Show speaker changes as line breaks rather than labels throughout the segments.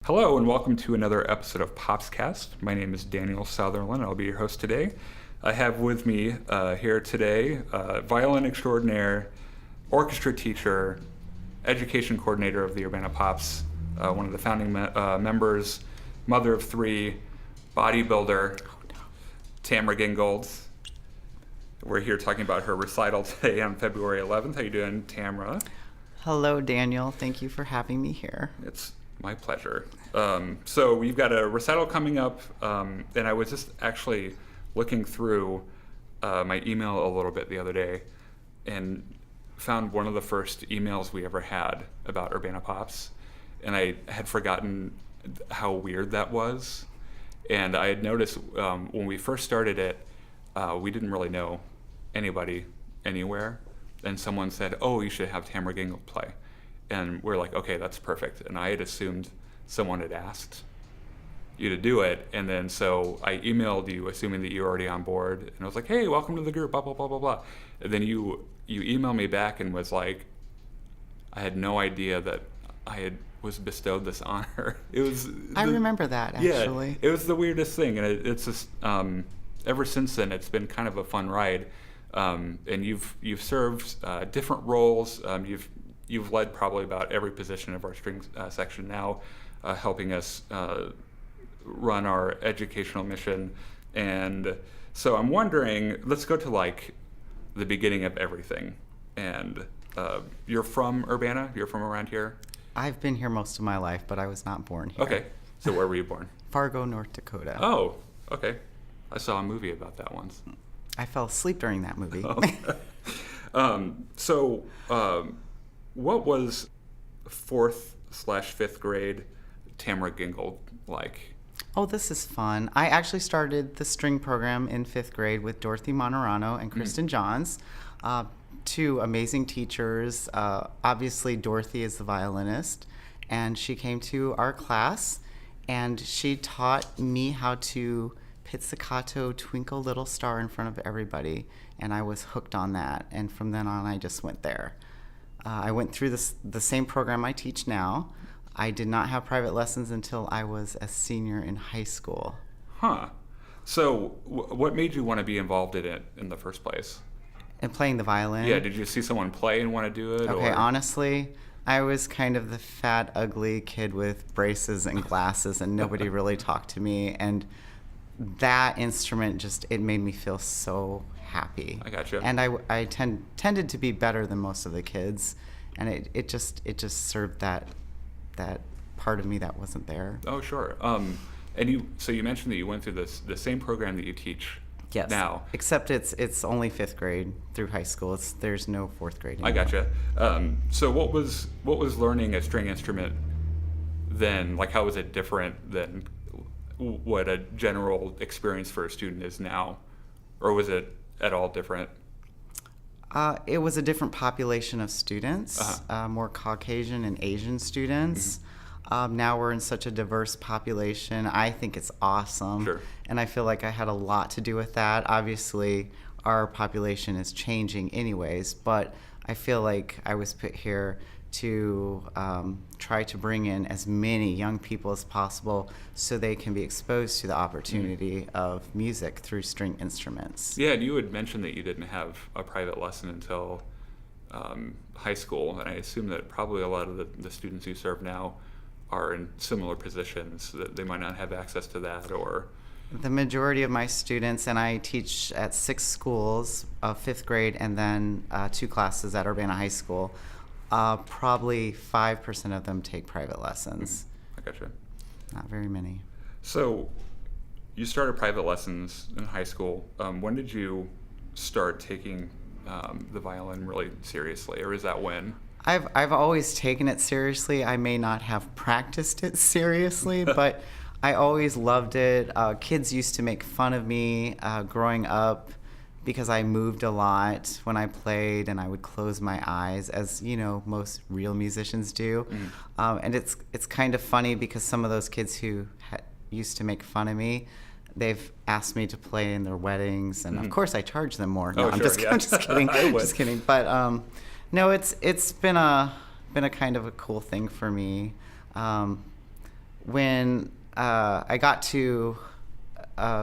Hello and welcome to another episode of Popscast. My name is Daniel Sutherland. I'll be your host today. I have with me here today violin extraordinaire, orchestra teacher, education coordinator of the Urbana Pops, one of the founding members, mother of three, bodybuilder, Tamra Gingold. We're here talking about her recital today on February 11th. How you doing, Tamra?
Hello, Daniel. Thank you for having me here.
It's my pleasure. So we've got a recital coming up, and I was just actually looking through my email a little bit the other day and found one of the first emails we ever had about Urbana Pops, and I had forgotten how weird that was. And I had noticed when we first started it, we didn't really know anybody anywhere, and someone said, "Oh, you should have Tamra Gingold play." And we're like, okay, that's perfect. And I had assumed someone had asked you to do it. And then so I emailed you assuming that you were already on board. And I was like, hey, welcome to the group, blah, blah, blah, blah, blah. And then you emailed me back and was like, I had no idea that was bestowed this honor.
I remember that, actually.
Yeah, it was the weirdest thing. And it's just, ever since then, it's been kind of a fun ride. And you've served different roles. You've led probably about every position of our strings section now, helping us run our educational mission. And so I'm wondering, let's go to like the beginning of everything. And you're from Urbana? You're from around here?
I've been here most of my life, but I was not born here.
Okay. So where were you born?
Fargo, North Dakota.
Oh, okay. I saw a movie about that once.
I fell asleep during that movie.
What was 4th/5th grade Tamra Gingold like?
Oh, this is fun. I actually started the string program in 5th grade with Dorothy Monterano and Kristen Johns, two amazing teachers. Obviously, Dorothy is the violinist, and she came to our class, and she taught me how to pizzicato Twinkle Little Star in front of everybody, and I was hooked on that. And from then on, I just went there. I went through the same program I teach now. I did not have private lessons until I was a senior in high school.
Huh. So what made you want to be involved in it in the first place?
And playing the violin?
Yeah, did you see someone play and want to do it?
Okay,
or?
Honestly, I was kind of the fat, ugly kid with braces and glasses, and nobody really talked to me. And that instrument it made me feel so happy.
I gotcha.
And I tended to be better than most of the kids, and it just served that part of me that wasn't there.
Oh, sure. And you mentioned that you went through the same program that you teach.
Yes.
Now.
Except it's only 5th grade through high school. There's no 4th grade anymore.
I gotcha. So what was learning a string instrument then? Like, how was it different than what a general experience for a student is now, or was it at all different?
It was a different population of students, more Caucasian and Asian students. Mm-hmm. Now we're in such a diverse population. I think it's awesome.
Sure.
And I feel like I had a lot to do with that. Obviously, our population is changing anyways, but I feel like I was put here to try to bring in as many young people as possible so they can be exposed to the opportunity of music through string instruments.
Yeah, and you had mentioned that you didn't have a private lesson until high school, and I assume that probably a lot of the students you serve now are in similar positions, that they might not have access to that, or...
The majority of my students, and I teach at 6 schools, 5th grade, and then 2 classes at Urbana High School. Probably 5% of them take private lessons.
I gotcha.
Not very many.
So you started private lessons in high school. When did you start taking the violin really seriously, or is that when?
I've always taken it seriously. I may not have practiced it seriously, but I always loved it. Kids used to make fun of me growing up because I moved a lot when I played, and I would close my eyes, as you know most real musicians do. And it's kind of funny because some of those kids who used to make fun of me, they've asked me to play in their weddings, and of course I charge them more. No, I'm just kidding. Just kidding. But no, it's been a kind of a cool thing for me. when I got to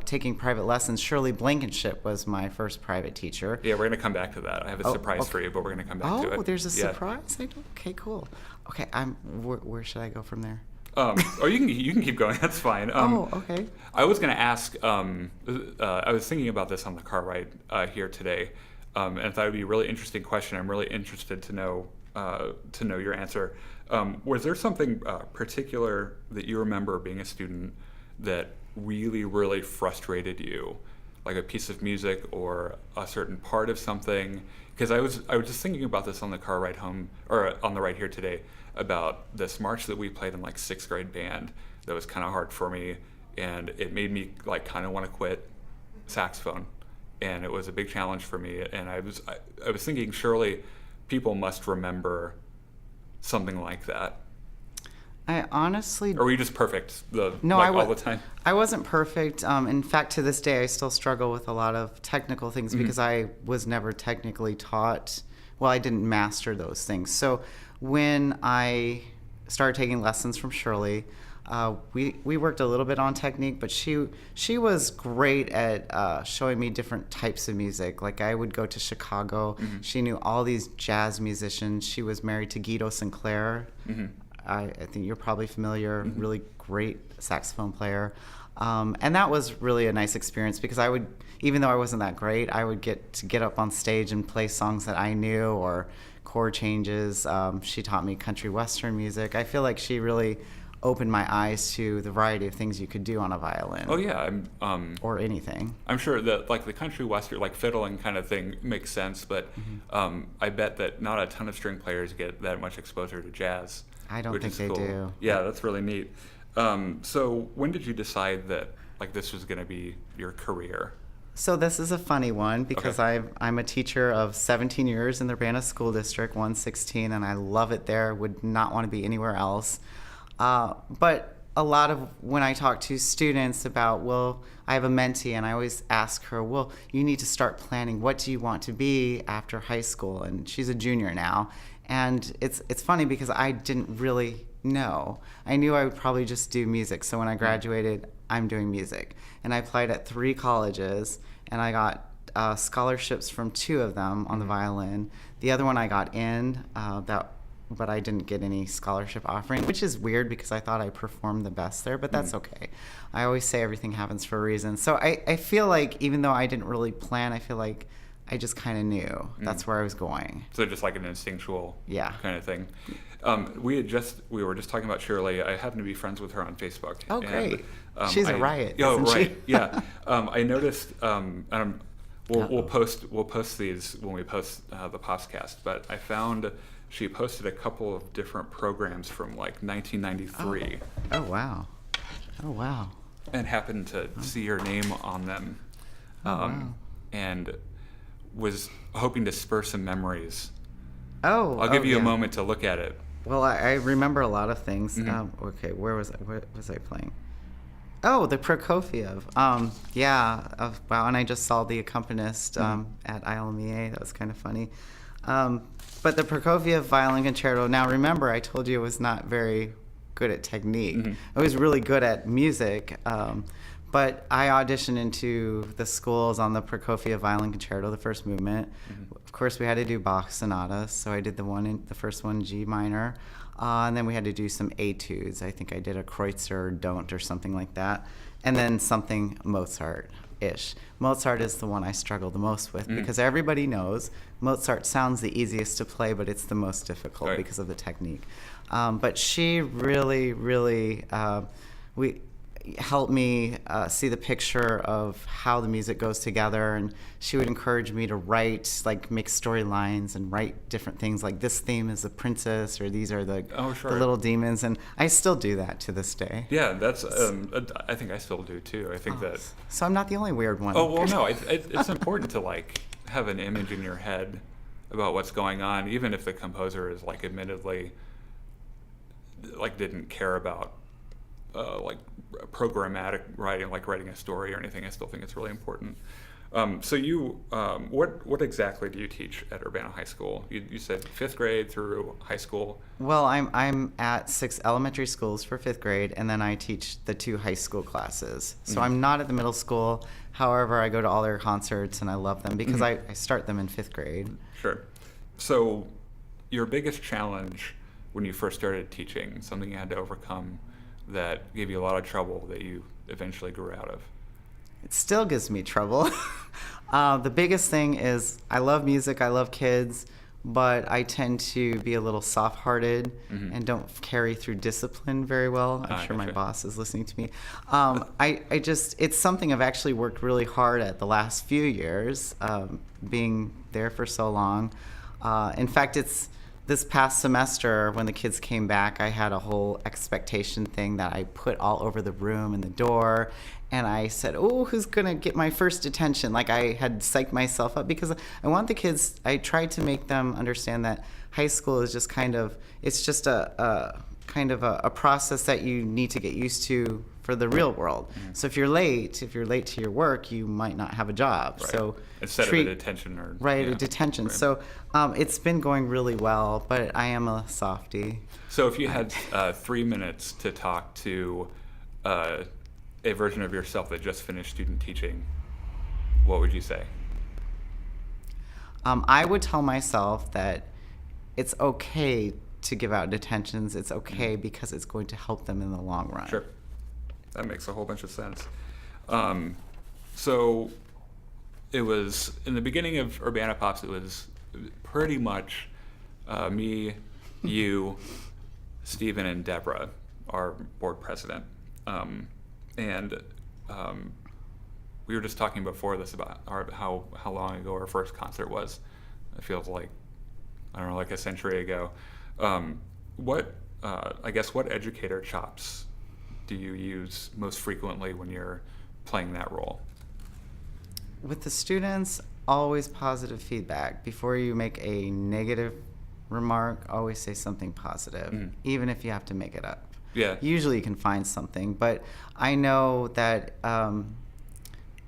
taking private lessons, Shirley Blankenship was my first private teacher.
Yeah, we're going to come back to that. I have a surprise for you, but we're going to come back to it.
Oh, there's a
Yeah.
surprise? Okay, cool. Okay, where should I go from there?
You can keep going. That's fine.
Okay.
I was going to ask. I was thinking about this on the car ride here today, and I thought it would be a really interesting question. I'm really interested to know your answer. Was there something particular that you remember being a student that really, really frustrated you, like a piece of music or a certain part of something? Because I was just thinking about this on the car ride home, or on the ride here today, about this march that we played in like 6th grade band that was kind of hard for me, and it made me like kind of want to quit saxophone, and it was a big challenge for me. And I was thinking, surely people must remember something like that.
I honestly...
Or were you just perfect
No,
all the time?
I wasn't perfect. In fact, to this day, I still struggle with a lot of technical things because I was never technically taught. Well, I didn't master those things. So when I started taking lessons from Shirley, we worked a little bit on technique, but she was great at showing me different types of music. Like I would go to Chicago. She knew all these jazz musicians. She was married to Guido Sinclair. I think you're probably familiar, really great saxophone player. And that was really a nice experience because I would, even though I wasn't that great, I would get up on stage and play songs that I knew or chord changes. She taught me country western music. I feel like she really opened my eyes to the variety of things you could do on a violin.
Oh yeah,
or anything.
I'm sure that like the country western, like fiddling kind of thing makes sense, but I bet that not a ton of string players get that much exposure to jazz.
I don't think they do.
Yeah, that's really neat. So when did you decide that like this was going to be your career?
So this is a funny one because I'm a teacher of 17 years in the Urbana School District, 116, and I love it there, would not want to be anywhere else. But a lot of when I talk to students about, well, I have a mentee and I always ask her, well, you need to start planning. What do you want to be after high school? And she's a junior now. And it's funny because I didn't really know. I knew I would probably just do music. So when I graduated, I'm doing music. And I applied at 3 colleges, and I got scholarships from 2 of them on the violin. The other one I got in, but I didn't get any scholarship offering, which is weird because I thought I performed the best there, but that's okay. I always say everything happens for a reason. So I feel like even though I didn't really plan, I feel like I just kind of knew that's where I was going.
So just like an instinctual kind of thing. We were just talking about Shirley. I happen to be friends with her on Facebook.
Oh, great.
And,
she's a riot,
oh,
isn't
right.
she?
Yeah. I noticed, we'll post these when we post the podcast, but I found she posted a couple of different programs from like 1993.
Oh, wow. Oh, wow.
And happened to see your name on them. And was hoping to spur some memories. I'll give you a moment to look at it.
Well, I remember a lot of things. Okay, where was I playing? Oh, the Prokofiev. Wow, and I just saw the accompanist at ILMEA. That was kind of funny. But the Prokofiev Violin Concerto, now remember, I told you I was not very good at technique. I was really good at music. But I auditioned into the schools on the Prokofiev Violin Concerto, the first movement. Of course, we had to do Bach sonatas, so I did the first one, G minor. And then we had to do some etudes. I think I did a Kreutzer Don't or something like that. And then something Mozart-ish. Mozart is the one I struggle the most with because everybody knows Mozart sounds the easiest to play, but it's the most difficult because of the technique. But she really, really... helped me see the picture of how the music goes together, and she would encourage me to write, like make storylines and write different things like this theme is the princess or these are the little demons, and I still do that to this day.
Yeah, that's I think I still do too. I think that.
So I'm not the only weird one.
Oh well, no, it's important to like have an image in your head about what's going on, even if the composer is like admittedly like didn't care about like programmatic writing, like writing a story or anything. I still think it's really important. So you, what exactly do you teach at Urbana High School? You said fifth grade through high school.
Well, I'm at 6 elementary schools for fifth grade, and then I teach the 2 high school classes. So I'm not at the middle school. However, I go to all their concerts, and I love them because I start them in fifth grade.
Sure. So your biggest challenge when you first started teaching, something you had to overcome that gave you a lot of trouble that you eventually grew out of?
It still gives me trouble. The biggest thing is I love music, I love kids, but I tend to be a little soft-hearted and don't carry through discipline very well. I'm sure my boss is listening to me. I just, it's something I've actually worked really hard at the last few years, being there for so long. In fact, it's this past semester when the kids came back, I had a whole expectation thing that I put all over the room and the door. And I said, oh, who's going to get my first attention? Like I had psyched myself up because I want the kids, I tried to make them understand that high school is just kind of, it's just a process that you need to get used to for the real world. So if you're late to your work, you might not have a job.
Right.
So
instead of a detention or
a detention. Right. So it's been going really well, but I am a softie.
So if you had 3 minutes to talk to a version of yourself that just finished student teaching, what would you say?
I would tell myself that it's okay to give out detentions. It's okay because it's going to help them in the long run.
Sure. That makes a whole bunch of sense. So it was, in the beginning of Urbana Pops, it was pretty much me, you, Stephen, and Deborah, our board president. And we were just talking before this about how long ago our first concert was. It feels like, I don't know, like a century ago. What educator chops do you use most frequently when you're playing that role?
With the students, always positive feedback. Before you make a negative remark, always say something positive, even if you have to make it up.
Yeah.
Usually you can find something, but I know that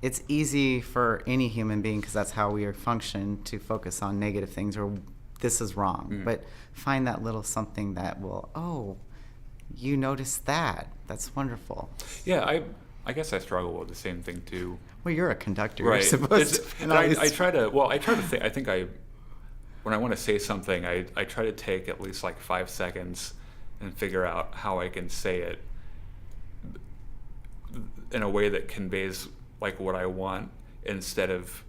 it's easy for any human being, because that's how we function, to focus on negative things or this is wrong. But find that little something that will, oh, you noticed that. That's wonderful.
Yeah, I guess I struggle with the same thing too.
Well, you're a conductor.
Right.
You're supposed to.
And I try to think. I think when I want to say something, I try to take at least like 5 seconds and figure out how I can say it in a way that conveys like what I want, instead of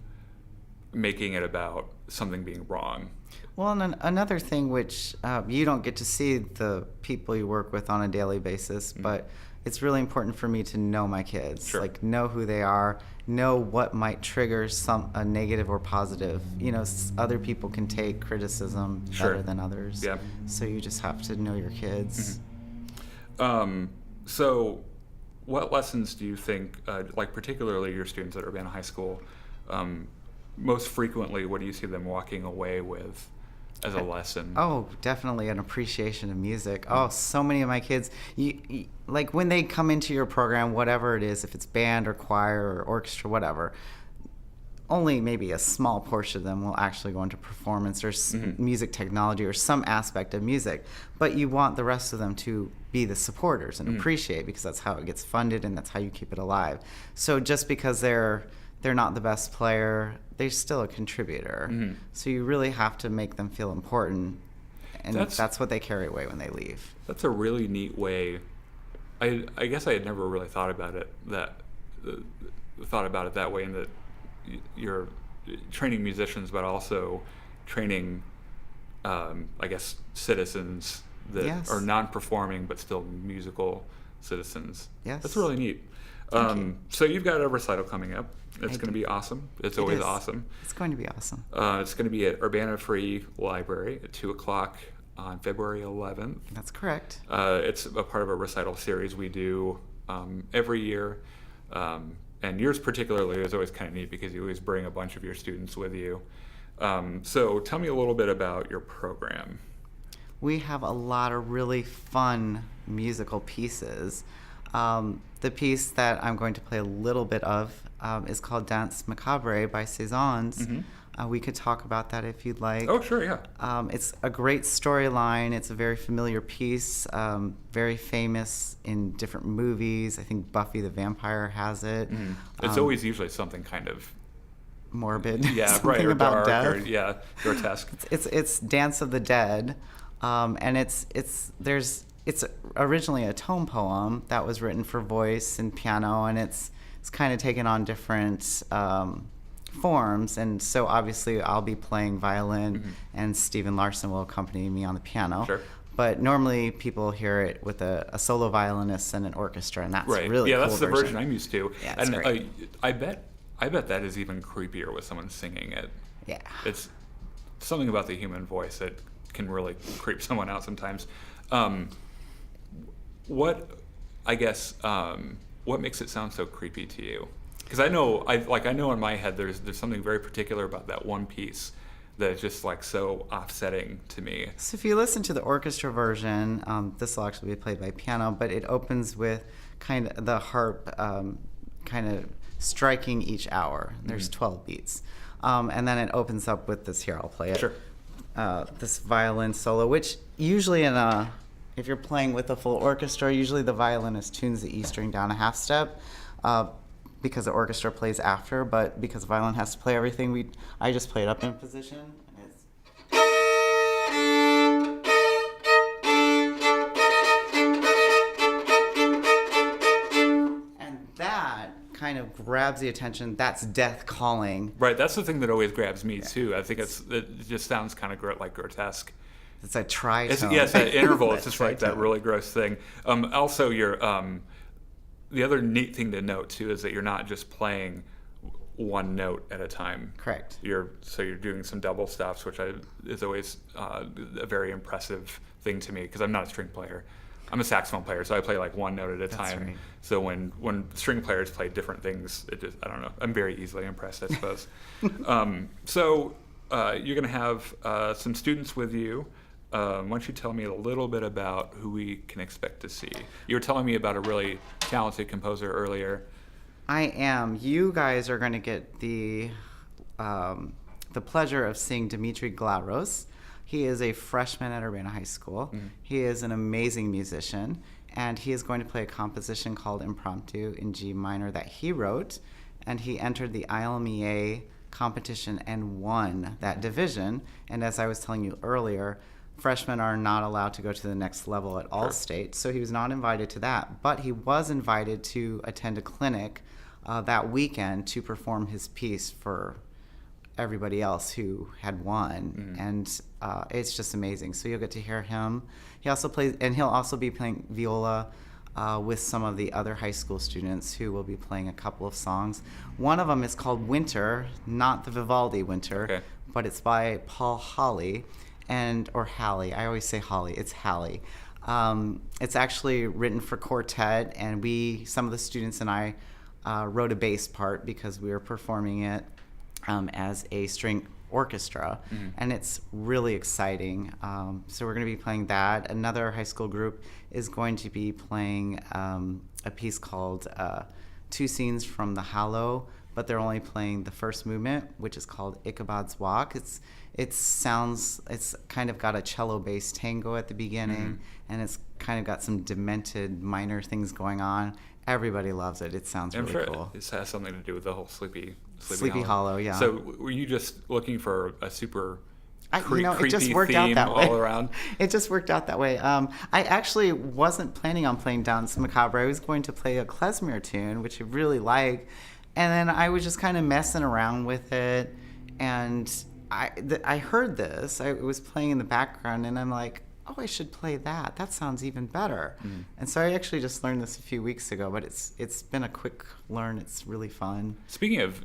making it about something being wrong.
Well, and another thing which you don't get to see the people you work with on a daily basis, but it's really important for me to know my kids.
Sure.
Like, know who they are, know what might trigger a negative or positive. You know, other people can take criticism better than others.
Yeah.
So you just have to know your kids.
So what lessons do you think, like particularly your students at Urbana High School, most frequently, what do you see them walking away with as a lesson?
Oh, definitely an appreciation of music. Oh, so many of my kids, like when they come into your program, whatever it is, if it's band or choir or orchestra, whatever, only maybe a small portion of them will actually go into performance or music technology or some aspect of music. But you want the rest of them to be the supporters and appreciate, because that's how it gets funded and that's how you keep it alive. So just because they're not the best player, they're still a contributor. So you really have to make them feel important, and that's what they carry away when they leave.
That's a really neat way. I guess I had never really thought about it that way, in that you're training musicians, but also training, I guess, citizens that are non-performing but still musical citizens.
Yes.
That's really neat. So you've got a recital coming up. It's going to be awesome. It's always awesome.
It's going to be awesome.
It's going to be at Urbana Free Library at 2 o'clock on February 11th.
That's correct.
It's a part of a recital series we do every year. And yours particularly is always kind of neat because you always bring a bunch of your students with you. So tell me a little bit about your program.
We have a lot of really fun musical pieces. The piece that I'm going to play a little bit of is called Danse Macabre by Cézanne's. We could talk about that if you'd like.
Oh, sure, yeah.
It's a great storyline. It's a very familiar piece, very famous in different movies. I think Buffy the Vampire has it.
It's always usually something kind of
morbid.
Yeah,
something
right, or
about
dark,
death.
or yeah, grotesque.
It's Dance of the Dead, and it's originally a tone poem that was written for voice and piano, and it's kind of taken on different forms. And so obviously I'll be playing violin, and Stephen Larson will accompany me on the piano.
Sure.
But normally people hear it with a solo violinist and an orchestra, and that's
Right.
really
Yeah,
cool
that's the version I'm used to.
Yeah, it's
and
great.
I bet that is even creepier with someone singing it.
Yeah.
It's something about the human voice that can really creep someone out sometimes. What makes it sound so creepy to you? Because I know in my head there's something very particular about that one piece that is just like so offsetting to me.
So if you listen to the orchestra version, this will actually be played by piano, but it opens with kind of the harp kind of striking each hour. There's 12 beats. And then it opens up with this, here, I'll play it.
Sure.
This violin solo, which usually if you're playing with a full orchestra, usually the violinist tunes the E string down a half step because the orchestra plays after, but because the violin has to play everything, I just play it up in position. And it's that kind of grabs the attention. That's death calling.
Right, that's the thing that always grabs me too. I think it just sounds kind of like grotesque.
It's a tritone.
Yes, that interval. It's
That
just like that
tritone.
really gross thing. Also, the other neat thing to note too is that you're not just playing one note at a time.
Correct.
You're doing some double stops, which is always a very impressive thing to me because I'm not a string player. I'm a saxophone player, so I play like one note at a time.
Right.
So when string players play different things, I don't know. I'm very easily impressed, I suppose. So you're going to have some students with you. Why don't you tell me a little bit about who we can expect to see? You were telling me about a really talented composer earlier.
I am. You guys are going to get the pleasure of seeing Dimitri Glaros. He is a freshman at Urbana High School. He is an amazing musician, and he is going to play a composition called Impromptu in G minor that he wrote, and he entered the ILMEA competition and won that division. And as I was telling you earlier, freshmen are not allowed to go to the next level at all states, so he was not invited to that. But he was invited to attend a clinic that weekend to perform his piece for everybody else who had won, and it's just amazing. So you'll get to hear him. He also plays, and he'll also be playing viola with some of the other high school students who will be playing a couple of songs. One of them is called Winter, not the Vivaldi Winter, but it's by Paul Halley. Or Halley. I always say Holly. It's Halley. It's actually written for quartet, and some of the students and I wrote a bass part because we were performing it as a string orchestra, and it's really exciting. So we're going to be playing that. Another high school group is going to be playing a piece called Two Scenes from the Hollow, but they're only playing the first movement, which is called Ichabod's Walk. It's kind of got a cello bass tango at the beginning, and it's kind of got some demented minor things going on. Everybody loves it. It sounds really cool.
It has something to do with the whole Sleepy
Hollow, yeah.
So were you just looking for a super creepy
it just worked out
theme
that way.
all around?
It just worked out that way. I actually wasn't planning on playing Danse Macabre. I was going to play a klezmer tune, which I really like, and then I was just kind of messing around with it, and I heard this. I was playing in the background, and I'm like, oh, I should play that. That sounds even better. And so I actually just learned this a few weeks ago, but it's been a quick learn. It's really fun.
Speaking of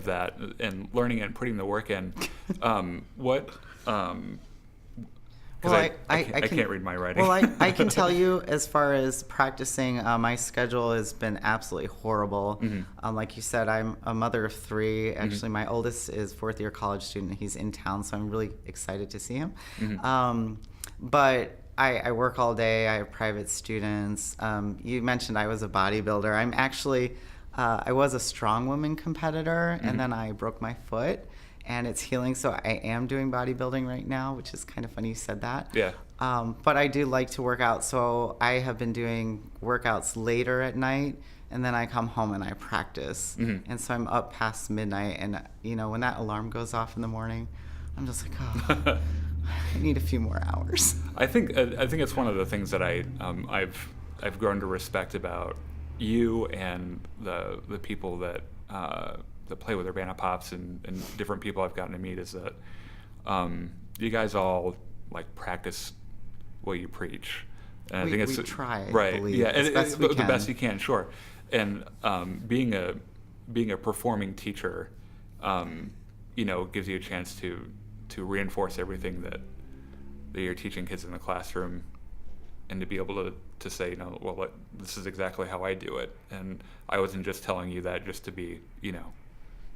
that and learning it and putting the work in, what? Because I can't read my writing.
Well, I can tell you, as far as practicing, my schedule has been absolutely horrible. Like you said, I'm a mother of three. Actually, my oldest is fourth-year college student. He's in town, so I'm really excited to see him. But I work all day. I have private students. You mentioned I was a bodybuilder. I'm actually, I was a strong woman competitor, and then I broke my foot, and it's healing. So I am doing bodybuilding right now, which is kind of funny you said that.
Yeah.
But I do like to work out, so I have been doing workouts later at night, and then I come home and I practice. And so I'm up past midnight, and when that alarm goes off in the morning, I'm just like, oh, I need a few more hours.
I think it's one of the things that I've grown to respect about you and the people that play with Urbana Pops and different people I've gotten to meet is that you guys all like practice what you preach. And I think it's
we try,
right.
I believe,
Yeah,
as best we
the
can.
best you can, sure. And being a performing teacher, gives you a chance to reinforce everything that you're teaching kids in the classroom, and to be able to say, this is exactly how I do it, and I wasn't just telling you that just to be,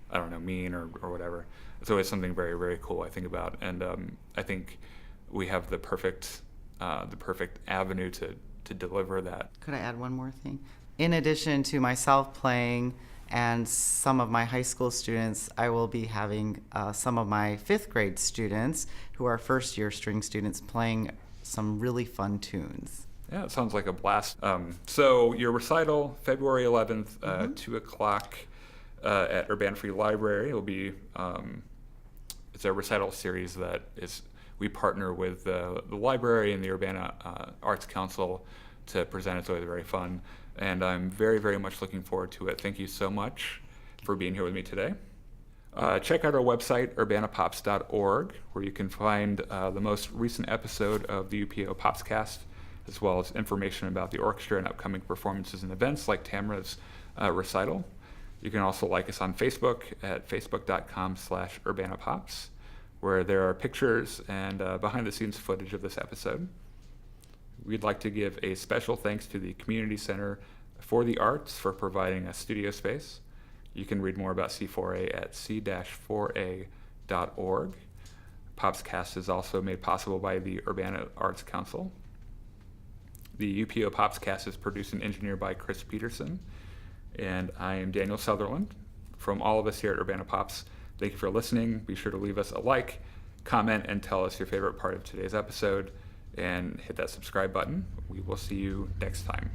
I don't know, mean or whatever. It's always something very, very cool I think about, and I think we have the perfect avenue to deliver that.
Could I add one more thing? In addition to myself playing and some of my high school students, I will be having some of my 5th grade students who are first-year string students playing some really fun tunes.
Yeah, it sounds like a blast. So your recital, February 11th, 2 o'clock at Urbana Free Library. It'll be it's a recital series that we partner with the library and the Urbana Arts Council to present. It's always very fun, and I'm very, very much looking forward to it. Thank you so much for being here with me today. Check out our website, urbanapops.org, where you can find the most recent episode of the UPO Popscast, as well as information about the orchestra and upcoming performances and events like Tamra's recital. You can also like us on Facebook at facebook.com/urbanapops, where there are pictures and behind-the-scenes footage of this episode. We'd like to give a special thanks to the Community Center for the Arts for providing a studio space. You can read more about C4A at c-4a.org. Popscast is also made possible by the Urbana Arts Council. The UPO Popscast is produced and engineered by Chris Peterson, and I am Daniel Sutherland. From all of us here at Urbana Pops, thank you for listening. Be sure to leave us a like, comment, and tell us your favorite part of today's episode, and hit that subscribe button. We will see you next time.